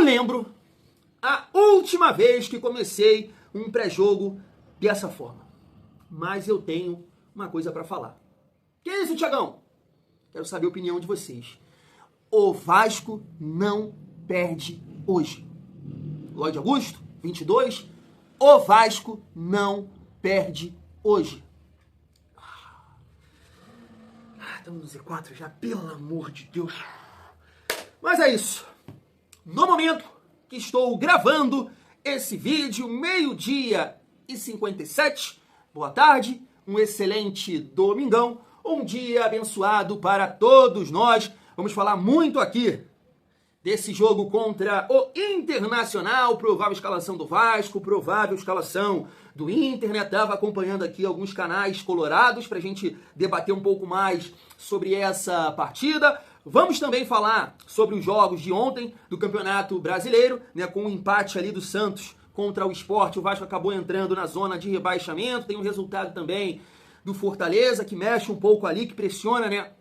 lembro a última vez que comecei um pré-jogo dessa forma. Mas eu tenho uma coisa para falar. Que isso, Thiagão? Quero saber a opinião de vocês. O Vasco não perde hoje. Lloyd Augusto, 22. O Vasco não perde hoje. Estamos no Z4 já, pelo amor de Deus. Mas é isso. No momento que estou gravando esse vídeo, 12h57, boa tarde, um excelente domingão, um dia abençoado para todos nós. Vamos falar muito aqui desse jogo contra o Internacional, provável escalação do Vasco, provável escalação do Inter, né? Estava acompanhando aqui alguns canais colorados para a gente debater um pouco mais sobre essa partida. Vamos também falar sobre os jogos de ontem do Campeonato Brasileiro, né? Com o empate ali do Santos contra o Sport, o Vasco acabou entrando na zona de rebaixamento. Tem um resultado também do Fortaleza, que mexe um pouco ali, que pressiona, né?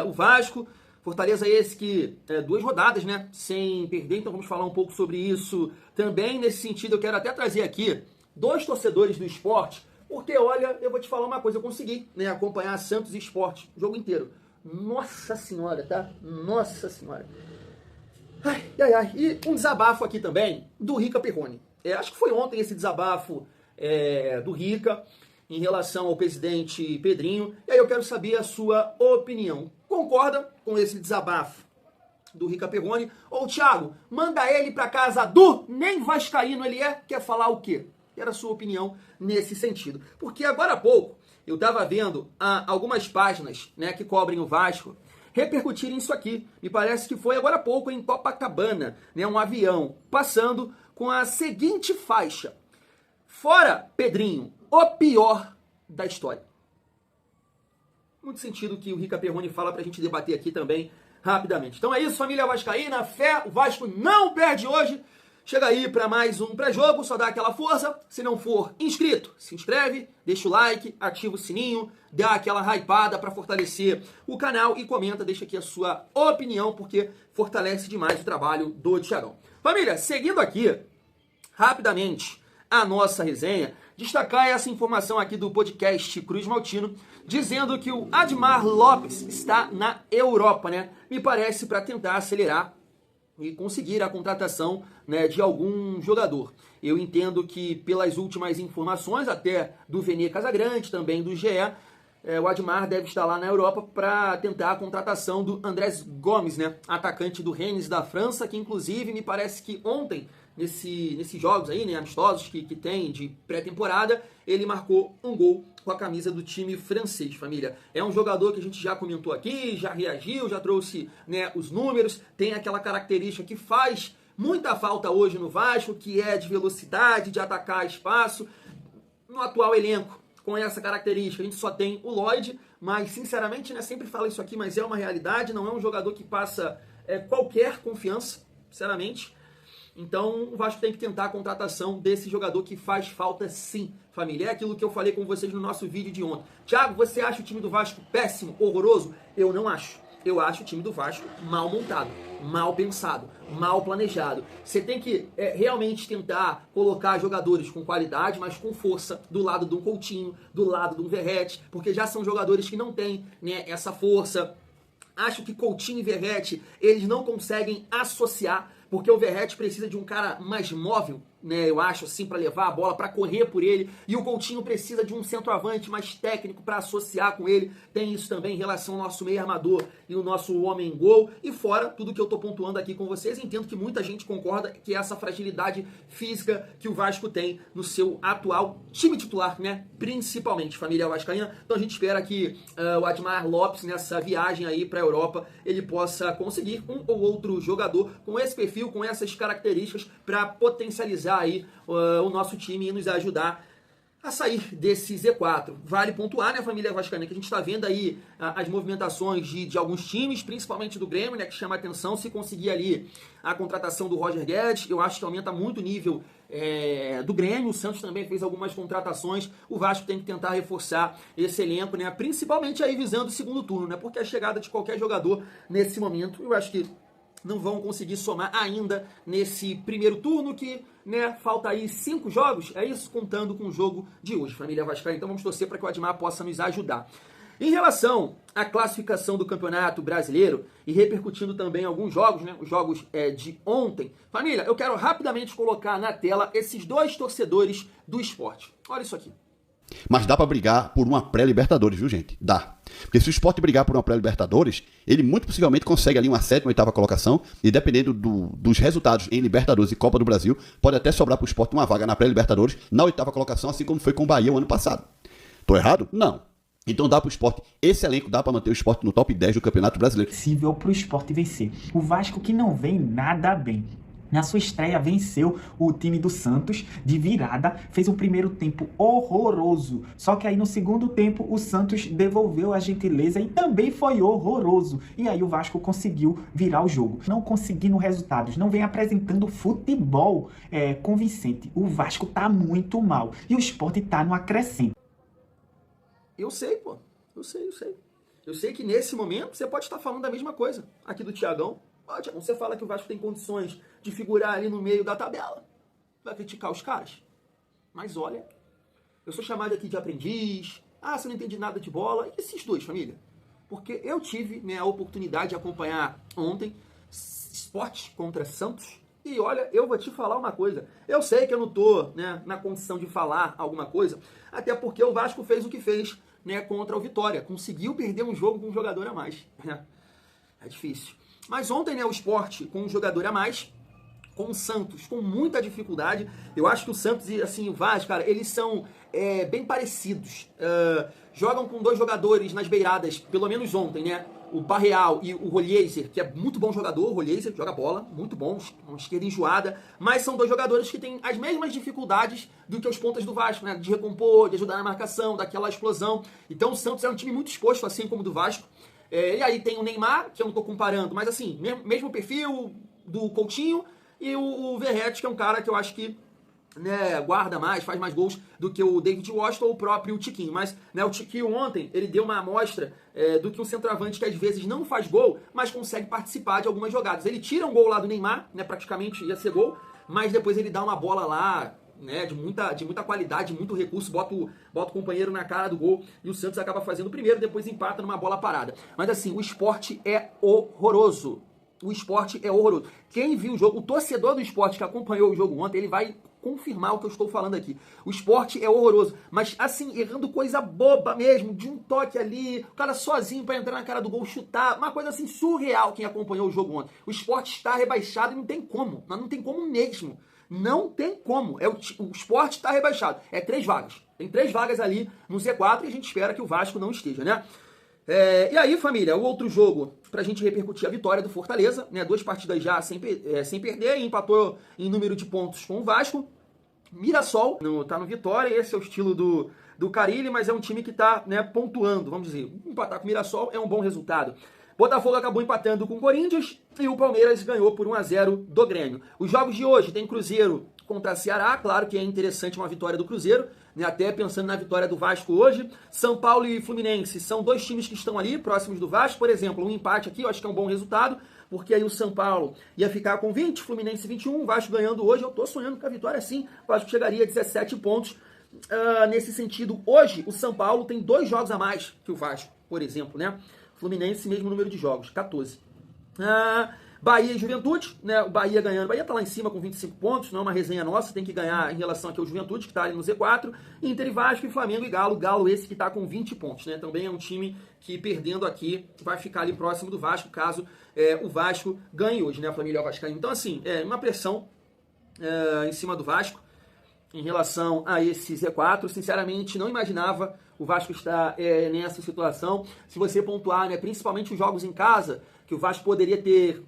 O Vasco. Fortaleza esse que 2 rodadas, né, sem perder, então vamos falar um pouco sobre isso também. Nesse sentido, eu quero até trazer aqui 2 torcedores do Sport, porque, olha, eu vou te falar uma coisa, eu consegui, né, acompanhar Santos e Sport o jogo inteiro. Nossa Senhora, tá? Nossa Senhora. Ai. E um desabafo aqui também do Rica Perrone. Acho que foi ontem esse desabafo do Rica em relação ao presidente Pedrinho, e aí eu quero saber a sua opinião. Concorda com esse desabafo do Rica Perrone? Ou, Thiago, manda ele pra casa do nem vascaíno ele é? Quer falar o quê? Quero a sua opinião nesse sentido. Porque agora há pouco eu estava vendo algumas páginas, né, que cobrem o Vasco repercutirem isso aqui. Me parece que foi agora há pouco em Copacabana, né, um avião passando com a seguinte faixa: fora Pedrinho, o pior da história. Muito sentido que o Rica Perrone fala pra gente debater aqui também rapidamente. Então é isso, família vascaína, fé, o Vasco não perde hoje. Chega aí para mais um pré-jogo, só dá aquela força. Se não for inscrito, se inscreve, deixa o like, ativa o sininho, dá aquela hypada para fortalecer o canal e comenta, deixa aqui a sua opinião, porque fortalece demais o trabalho do Thiagão. Família, seguindo aqui rapidamente a nossa resenha, destacar essa informação aqui do podcast Cruz Maltino, dizendo que o Admar Lopes está na Europa, né? Me parece para tentar acelerar e conseguir a contratação, né, de algum jogador. Eu entendo que pelas últimas informações, até do Vene Casagrande, também do GE, o Admar deve estar lá na Europa para tentar a contratação do Andrés Gomes, né, atacante do Rennes da França, que inclusive me parece que ontem, nesses jogos aí, né, amistosos que tem de pré-temporada, ele marcou um gol com a camisa do time francês, família. É um jogador que a gente já comentou aqui, já reagiu, já trouxe, né, os números, tem aquela característica que faz muita falta hoje no Vasco, que é de velocidade, de atacar espaço. No atual elenco, com essa característica, a gente só tem o Lloyd, mas sinceramente, né, sempre falo isso aqui, mas é uma realidade, não é um jogador que passa qualquer confiança, sinceramente. Então o Vasco tem que tentar a contratação desse jogador que faz falta sim, família. É aquilo que eu falei com vocês no nosso vídeo de ontem. Thiago, você acha o time do Vasco péssimo, horroroso? Eu não acho. Eu acho o time do Vasco mal montado, mal pensado, mal planejado. Você tem que realmente tentar colocar jogadores com qualidade, mas com força, do lado de um Coutinho, do lado de um Verratti, porque já são jogadores que não têm, né, essa força. Acho que Coutinho e Verratti, eles não conseguem associar, porque o Verratti precisa de um cara mais móvel, né, eu acho, assim, para levar a bola, para correr por ele, e o Coutinho precisa de um centroavante mais técnico para associar com ele. Tem isso também em relação ao nosso meio armador e o nosso homem-gol, e fora tudo que eu tô pontuando aqui com vocês, entendo que muita gente concorda que essa fragilidade física que o Vasco tem no seu atual time titular, né, principalmente, família vascaína. Então a gente espera que o Admar Lopes, nessa viagem aí para a Europa, ele possa conseguir um ou outro jogador com esse perfil, com essas características, para potencializar aí o nosso time e nos ajudar a sair desse Z4. Vale pontuar, né, família vascaína, que a gente está vendo aí as movimentações de alguns times, principalmente do Grêmio, né, que chama a atenção. Se conseguir ali a contratação do Roger Guedes, eu acho que aumenta muito o nível do Grêmio. O Santos também fez algumas contratações. O Vasco tem que tentar reforçar esse elenco, né, principalmente aí visando o segundo turno, né, porque a chegada de qualquer jogador nesse momento, eu acho que não vão conseguir somar ainda nesse primeiro turno que, né, falta aí 5 jogos, é isso, contando com o jogo de hoje, família vascaína. Então vamos torcer para que o Admar possa nos ajudar. Em relação à classificação do Campeonato Brasileiro e repercutindo também alguns jogos, né, os jogos de ontem, família, eu quero rapidamente colocar na tela esses 2 torcedores do Sport. Olha isso aqui. Mas dá pra brigar por uma pré-Libertadores, viu, gente? Dá. Porque se o Sport brigar por uma pré-Libertadores, ele muito possivelmente consegue ali uma 7ª, 8ª colocação, e dependendo dos resultados em Libertadores e Copa do Brasil, pode até sobrar pro Sport uma vaga na pré-Libertadores, na 8ª colocação, assim como foi com o Bahia o ano passado. Tô errado? Não. Então dá pro Sport, esse elenco dá pra manter o Sport no top 10 do Campeonato Brasileiro. Possível pro Sport vencer. O Vasco que não vem nada bem. Na sua estreia venceu o time do Santos de virada, fez um primeiro tempo horroroso. Só que aí no segundo tempo o Santos devolveu a gentileza e também foi horroroso. E aí o Vasco conseguiu virar o jogo. Não conseguindo resultados, não vem apresentando futebol convincente. O Vasco tá muito mal e o Sport tá no acrescente. Eu sei, pô. Eu sei. Eu sei que nesse momento você pode estar falando da mesma coisa aqui do Thiagão. Thiagão, você fala que o Vasco tem condições de figurar ali no meio da tabela. Vai criticar os caras? Mas olha, eu sou chamado aqui de aprendiz. Ah, você não entende nada de bola. E esses 2, família? Porque eu tive, né, a oportunidade de acompanhar ontem Sport contra Santos. E olha, eu vou te falar uma coisa. Eu sei que eu não tô, né, na condição de falar alguma coisa, até porque o Vasco fez o que fez, né, contra o Vitória. Conseguiu perder um jogo com um jogador a mais. É difícil. Mas ontem, né, o Sport com um jogador a mais, com o Santos com muita dificuldade. Eu acho que o Santos e assim, o Vasco, cara, eles são bem parecidos. Jogam com 2 jogadores nas beiradas, pelo menos ontem, né? O Barreal e o Roliezer, que é muito bom jogador, o Roliezer joga bola, muito bom, uma esquerda enjoada, mas são 2 jogadores que têm as mesmas dificuldades do que os pontas do Vasco, né? De recompor, de ajudar na marcação, daquela explosão. Então o Santos é um time muito exposto, assim como o do Vasco. E aí tem o Neymar, que eu não tô comparando, mas assim, mesmo perfil do Coutinho, e o Verratti, que é um cara que eu acho que, né, guarda mais, faz mais gols do que o David Washington ou o próprio Tiquinho. Mas, né, o Tiquinho ontem, ele deu uma amostra do que um centroavante que às vezes não faz gol, mas consegue participar de algumas jogadas. Ele tira um gol lá do Neymar, né, praticamente ia ser gol, mas depois ele dá uma bola lá, né, de muita qualidade, muito recurso, bota o companheiro na cara do gol e o Santos acaba fazendo o primeiro, depois empata numa bola parada. Mas assim, o Sport é horroroso. O Sport é horroroso. Quem viu o jogo, o torcedor do Sport que acompanhou o jogo ontem, ele vai confirmar o que eu estou falando aqui. O Sport é horroroso, mas assim, errando coisa boba mesmo, de um toque ali, o cara sozinho para entrar na cara do gol, chutar, uma coisa assim surreal quem acompanhou o jogo ontem. O Sport está rebaixado e não tem como, mas não tem como mesmo. Não tem como. O Sport está rebaixado. 3 vagas. Tem 3 vagas ali no Z4 e a gente espera que o Vasco não esteja, né? E aí, família, o outro jogo, pra gente repercutir a vitória do Fortaleza, né? 2 partidas já sem perder, e empatou em número de pontos com o Vasco. Mirassol tá no Vitória, esse é o estilo do Carille, mas é um time que tá, né, pontuando, vamos dizer. Empatar com o Mirassol é um bom resultado. Botafogo acabou empatando com o Corinthians e o Palmeiras ganhou por 1-0 do Grêmio. Os jogos de hoje tem Cruzeiro contra Ceará, claro que é interessante uma vitória do Cruzeiro, né, até pensando na vitória do Vasco hoje. São Paulo e Fluminense são 2 times que estão ali, próximos do Vasco. Por exemplo, um empate aqui, eu acho que é um bom resultado, porque aí o São Paulo ia ficar com 20, Fluminense 21, o Vasco ganhando hoje. Eu tô sonhando com a vitória sim, o Vasco chegaria a 17 pontos. Nesse sentido, hoje o São Paulo tem 2 jogos a mais que o Vasco, por exemplo, né? Fluminense, mesmo número de jogos, 14. Bahia e Juventude, né? O Bahia ganhando. O Bahia tá lá em cima com 25 pontos, não é uma resenha nossa, tem que ganhar em relação aqui ao Juventude, que tá ali no Z4. Inter e Vasco e Flamengo e Galo. Galo esse que tá com 20 pontos, né? Também é um time que, perdendo aqui, vai ficar ali próximo do Vasco, caso o Vasco ganhe hoje, né? A família Vascaína. Então, assim, uma pressão em cima do Vasco em relação a esse Z4. Sinceramente, não imaginava o Vasco estar nessa situação. Se você pontuar, né, principalmente os jogos em casa, que o Vasco poderia ter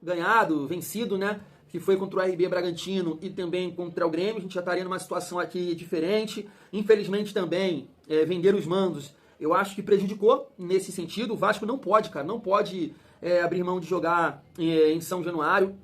ganhado, vencido, né, que foi contra o RB Bragantino e também contra o Grêmio, a gente já estaria numa situação aqui diferente. Infelizmente também, vender os mandos, eu acho que prejudicou nesse sentido. O Vasco não pode, cara, não pode abrir mão de jogar em São Januário.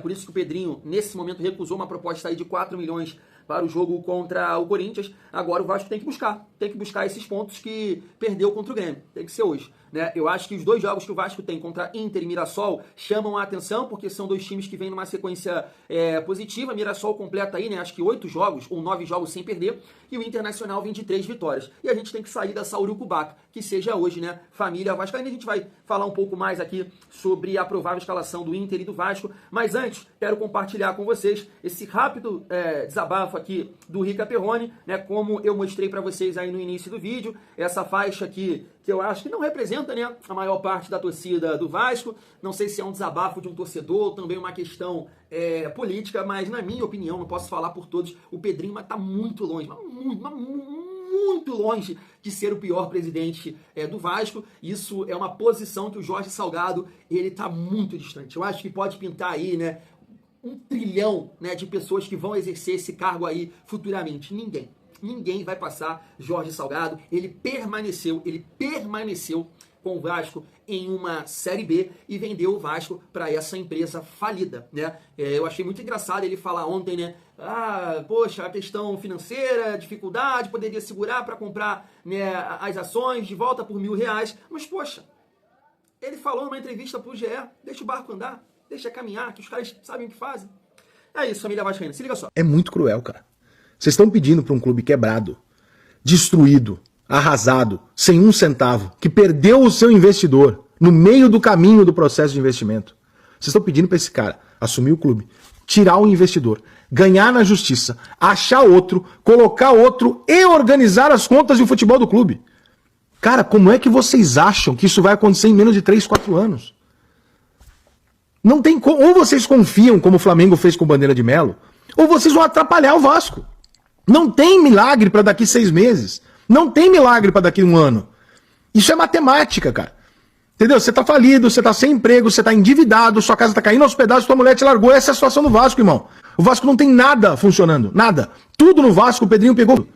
Por isso que o Pedrinho, nesse momento, recusou uma proposta aí de 4 milhões para o jogo contra o Corinthians. Agora o Vasco tem que buscar esses pontos que perdeu contra o Grêmio. Tem que ser hoje. né? Eu acho que os dois jogos que o Vasco tem contra Inter e Mirassol chamam a atenção, porque são dois times que vêm numa sequência positiva. Mirassol completa aí, né? Acho que 8 jogos ou 9 jogos sem perder, e o Internacional vem de 3 vitórias. E a gente tem que sair dessa urucubaca, que seja hoje, né? Família vascaína. A gente vai falar um pouco mais aqui sobre a provável escalação do Inter e do Vasco, mas antes, quero compartilhar com vocês esse rápido desabafo aqui do Rica Perrone, né? Como eu mostrei para vocês aí no início do vídeo, essa faixa aqui, que eu acho que não representa, né, a maior parte da torcida do Vasco. Não sei se é um desabafo de um torcedor, também uma questão política, mas na minha opinião, não posso falar por todos, o Pedrinho está muito longe, muito longe de ser o pior presidente do Vasco. Isso é uma posição que o Jorge Salgado, ele está muito distante. Eu acho que pode pintar aí, né, 1 trilhão, né, de pessoas que vão exercer esse cargo aí futuramente. Ninguém vai passar Jorge Salgado. Ele permaneceu com o Vasco em uma Série B e vendeu o Vasco para essa empresa falida, né? Eu achei muito engraçado ele falar ontem, né? Poxa, a questão financeira, dificuldade, poderia segurar para comprar, né, as ações de volta por R$1.000. Mas, poxa, ele falou numa entrevista pro GE, deixa o barco andar, deixa caminhar, que os caras sabem o que fazem. É isso, família vascaína, se liga só. É muito cruel, cara. Vocês estão pedindo para um clube quebrado, destruído, arrasado, sem um centavo, que perdeu o seu investidor no meio do caminho do processo de investimento. Vocês estão pedindo para esse cara assumir o clube, tirar o investidor, ganhar na justiça, achar outro, colocar outro e organizar as contas de futebol do clube. Cara, como é que vocês acham que isso vai acontecer em menos de 3, 4 anos? Não tem como. Ou vocês confiam, como o Flamengo fez com o Bandeira de Melo, ou vocês vão atrapalhar o Vasco. Não tem milagre para daqui 6 meses. Não tem milagre para daqui 1 ano. Isso é matemática, cara. Entendeu? Você tá falido, você tá sem emprego, você tá endividado, sua casa tá caindo aos pedaços, tua mulher te largou. Essa é a situação do Vasco, irmão. O Vasco não tem nada funcionando. Nada. Tudo no Vasco o Pedrinho pegou.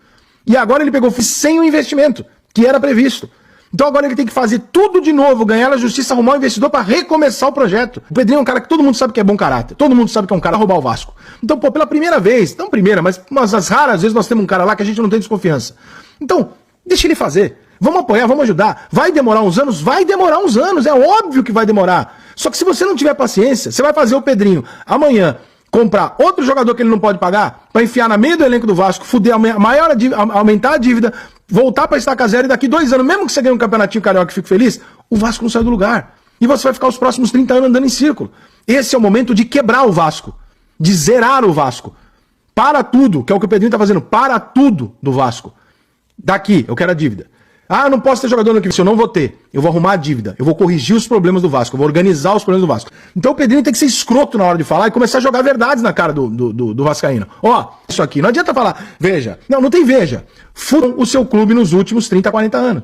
E agora ele pegou sem o investimento que era previsto. Então agora ele tem que fazer tudo de novo, ganhar na justiça, arrumar um investidor para recomeçar o projeto. O Pedrinho é um cara que todo mundo sabe que é bom caráter. Todo mundo sabe que é um cara a roubar o Vasco. Então, pô, pela primeira vez, não primeira, mas as raras vezes nós temos um cara lá que a gente não tem desconfiança. Então, deixa ele fazer. Vamos apoiar, vamos ajudar. Vai demorar uns anos? Vai demorar uns anos. É óbvio que vai demorar. Só que se você não tiver paciência, você vai fazer o Pedrinho amanhã comprar outro jogador que ele não pode pagar, para enfiar na meio do elenco do Vasco, fuder aumentar a dívida, voltar para estaca zero e daqui 2 anos, mesmo que você ganhe um campeonatinho carioca e fique feliz, o Vasco não sai do lugar. E você vai ficar os próximos 30 anos andando em círculo. Esse é o momento de quebrar o Vasco, de zerar o Vasco. Para tudo, que é o que o Pedrinho tá fazendo, para tudo do Vasco. Daqui, eu quero a dívida. Eu não posso ter jogador no que eu não vou ter. Eu vou arrumar a dívida. Eu vou corrigir os problemas do Vasco. Eu vou organizar os problemas do Vasco. Então o Pedrinho tem que ser escroto na hora de falar e começar a jogar verdades na cara do vascaíno. Isso aqui. Não adianta falar, veja. Não tem veja. Fudam o seu clube nos últimos 30, 40 anos.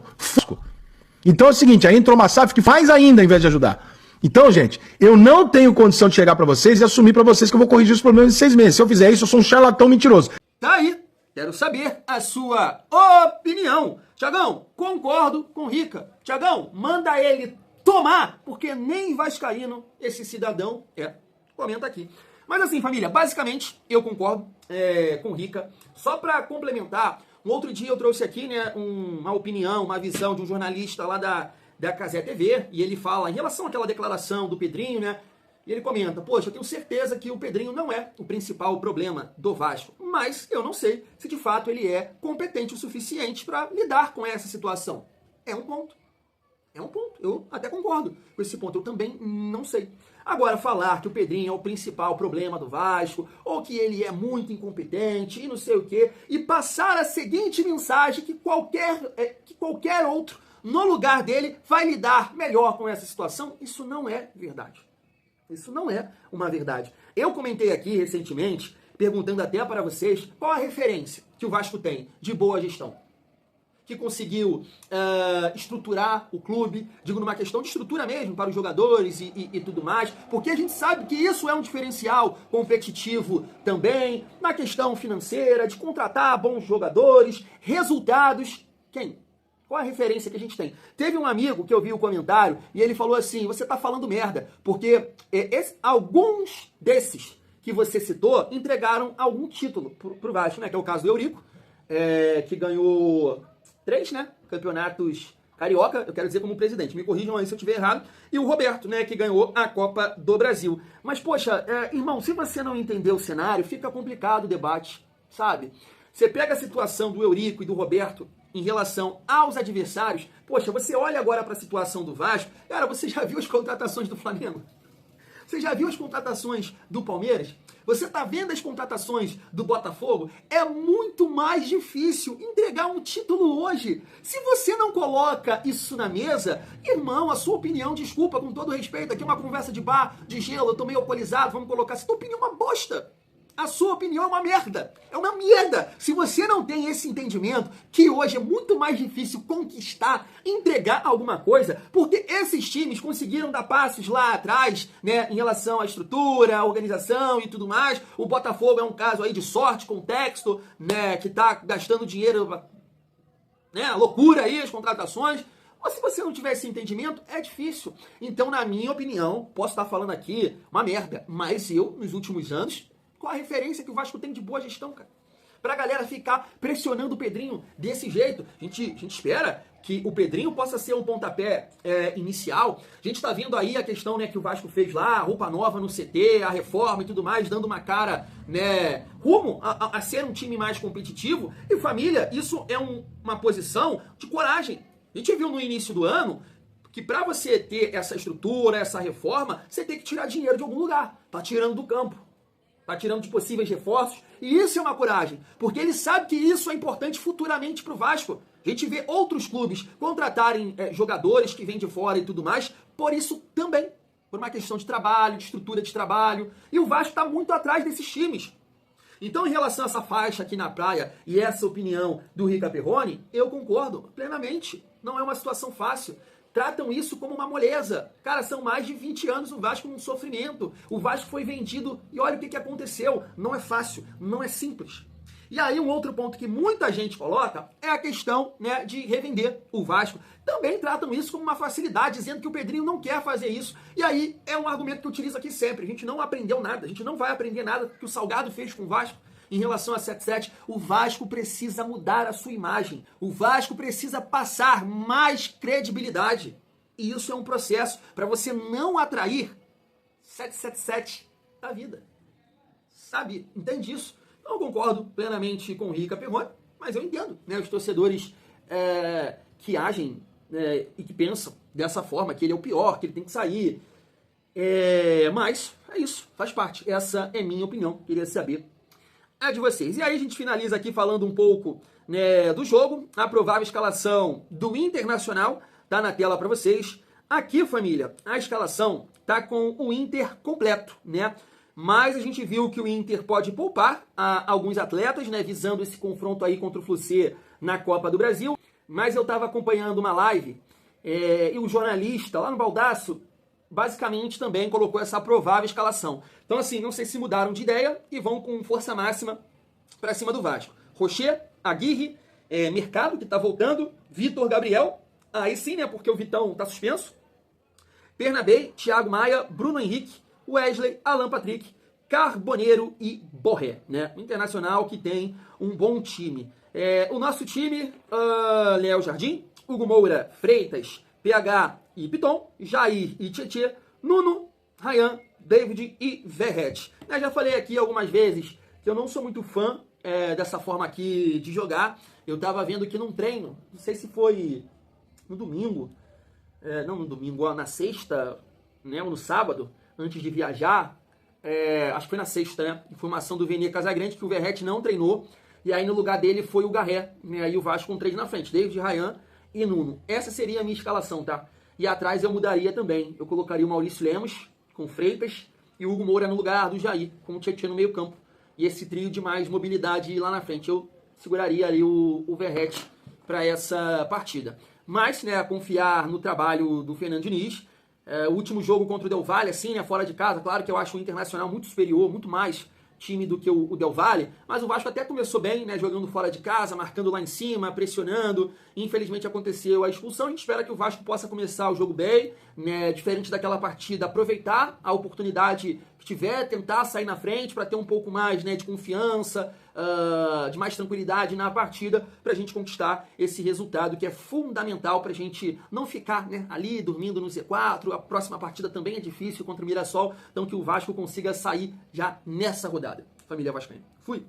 Então é o seguinte, aí entrou uma SAF que faz ainda, ao invés de ajudar. Então, gente, eu não tenho condição de chegar pra vocês e assumir pra vocês que eu vou corrigir os problemas em 6 meses. Se eu fizer isso, eu sou um charlatão mentiroso. Tá aí. Quero saber a sua opinião. Tiagão, concordo com o Rica. Tiagão, manda ele tomar, porque nem vascaíno esse cidadão é. Comenta aqui. Mas assim, família, basicamente eu concordo com o Rica. Só para complementar, um outro dia eu trouxe aqui, né, uma opinião, uma visão de um jornalista lá da Cazé TV, e ele fala em relação àquela declaração do Pedrinho, né? E ele comenta, poxa, eu tenho certeza que o Pedrinho não é o principal problema do Vasco, mas eu não sei se de fato ele é competente o suficiente para lidar com essa situação. É um ponto. Eu até concordo com esse ponto, eu também não sei. Agora, falar que o Pedrinho é o principal problema do Vasco, ou que ele é muito incompetente e não sei o quê, e passar a seguinte mensagem que qualquer outro no lugar dele vai lidar melhor com essa situação, isso não é verdade. Isso não é uma verdade. Eu comentei aqui recentemente, perguntando até para vocês, qual a referência que o Vasco tem de boa gestão. Que conseguiu estruturar o clube, digo numa questão de estrutura mesmo, para os jogadores e tudo mais, porque a gente sabe que isso é um diferencial competitivo também, na questão financeira, de contratar bons jogadores, resultados. Quem? Qual a referência que a gente tem? Teve um amigo que eu vi o comentário e ele falou assim, você tá falando merda, porque alguns desses que você citou entregaram algum título pro Vasco, né? Que é o caso do Eurico, que ganhou 3, né, campeonatos Carioca, eu quero dizer como presidente, me corrijam aí se eu estiver errado, e o Roberto, né, que ganhou a Copa do Brasil. Mas, poxa, irmão, se você não entender o cenário, fica complicado o debate, sabe? Você pega a situação do Eurico e do Roberto em relação aos adversários, poxa, você olha agora para a situação do Vasco, cara, você já viu as contratações do Flamengo? Você já viu as contratações do Palmeiras? Você está vendo as contratações do Botafogo? É muito mais difícil entregar um título hoje. Se você não coloca isso na mesa, irmão, a sua opinião, desculpa, com todo respeito, aqui é uma conversa de bar, de gelo, eu tô meio alcoolizado, vamos colocar, essa tua opinião é uma bosta. A sua opinião é uma merda. É uma merda. Se você não tem esse entendimento, que hoje é muito mais difícil conquistar, entregar alguma coisa, porque esses times conseguiram dar passos lá atrás, né, em relação à estrutura, à organização e tudo mais. O Botafogo é um caso aí de sorte, contexto, né, que tá gastando dinheiro, né, loucura aí, as contratações. Mas se você não tiver esse entendimento, é difícil. Então, na minha opinião, posso estar falando aqui uma merda, mas eu, nos últimos anos, qual a referência que o Vasco tem de boa gestão, cara? Pra galera ficar pressionando o Pedrinho desse jeito. A gente espera que o Pedrinho possa ser um pontapé inicial. A gente tá vendo aí a questão, né, que o Vasco fez lá, a roupa nova no CT, a reforma e tudo mais, dando uma cara, né, rumo a ser um time mais competitivo. E família, isso é uma posição de coragem. A gente viu no início do ano que para você ter essa estrutura, essa reforma, você tem que tirar dinheiro de algum lugar. Tá tirando do campo. Tá tirando de possíveis reforços, e isso é uma coragem, porque ele sabe que isso é importante futuramente para o Vasco. A gente vê outros clubes contratarem jogadores que vêm de fora e tudo mais, por isso também, por uma questão de trabalho, de estrutura de trabalho, e o Vasco está muito atrás desses times. Então, em relação a essa faixa aqui na praia e essa opinião do Rica Perrone, eu concordo plenamente. Não é uma situação fácil. Tratam isso como uma moleza. Cara, são mais de 20 anos o Vasco num sofrimento. O Vasco foi vendido e olha o que aconteceu. Não é fácil, não é simples. E aí um outro ponto que muita gente coloca é a questão, né, de revender o Vasco. Também tratam isso como uma facilidade, dizendo que o Pedrinho não quer fazer isso. E aí é um argumento que eu utilizo aqui sempre. A gente não aprendeu nada, a gente não vai aprender nada que o Salgado fez com o Vasco. Em relação a 7-7, o Vasco precisa mudar a sua imagem. O Vasco precisa passar mais credibilidade. E isso é um processo para você não atrair 777 da vida. Sabe? Entende isso? Então eu concordo plenamente com o Rica Perrone, mas eu entendo, né, os torcedores que agem e que pensam dessa forma, que ele é o pior, que ele tem que sair. Mas é isso, faz parte. Essa é minha opinião. Queria saber a de vocês. E aí a gente finaliza aqui falando um pouco, né, do jogo. A provável escalação do Internacional tá na tela para vocês. Aqui, família, a escalação tá com o Inter completo, né? Mas a gente viu que o Inter pode poupar alguns atletas, né, visando esse confronto aí contra o Fluminense na Copa do Brasil. Mas eu estava acompanhando uma live e o jornalista lá no Baldaço basicamente também colocou essa provável escalação. Então, assim, não sei se mudaram de ideia e vão com força máxima para cima do Vasco. Rocher, Aguirre, Mercado, que está voltando, Vitor Gabriel, aí sim, né, porque o Vitão está suspenso, Bernabé, Thiago Maia, Bruno Henrique, Wesley, Alan Patrick, Carboneiro e Borré, né? O Internacional que tem um bom time. O nosso time, Léo Jardim, Hugo Moura, Freitas, PH e Piton, Jair e Tietê, Nuno, Ryan, David e Verret. Eu já falei aqui algumas vezes que eu não sou muito fã dessa forma aqui de jogar. Eu tava vendo que num treino, não sei se foi no domingo, não no domingo, na sexta, né, ou no sábado, antes de viajar, acho que foi na sexta, né? Informação do Vene Casagrande que o Verret não treinou, e aí no lugar dele foi o Garré, né? Aí o Vasco com 3 na frente, David, Ryan e Nuno. Essa seria a minha escalação, tá? E atrás eu mudaria também. Eu colocaria o Maurício Lemos com Freitas e o Hugo Moura no lugar do Jair, com o Tietê no meio campo. E esse trio de mais mobilidade lá na frente. Eu seguraria ali o Verret para essa partida. Mas, né, confiar no trabalho do Fernando Diniz. O último jogo contra o Del Valle, assim, né, fora de casa, claro que eu acho o Internacional muito superior, muito mais time do que o Del Valle, mas o Vasco até começou bem, né, jogando fora de casa, marcando lá em cima, pressionando. Infelizmente aconteceu a expulsão. A gente espera que o Vasco possa começar o jogo bem, né, diferente daquela partida, aproveitar a oportunidade que tiver, tentar sair na frente para ter um pouco mais, né, de confiança, de mais tranquilidade na partida para a gente conquistar esse resultado que é fundamental para a gente não ficar, né, ali dormindo no Z4. A próxima partida também é difícil contra o Mirassol, então que o Vasco consiga sair já nessa rodada. Família Vascaína. Fui!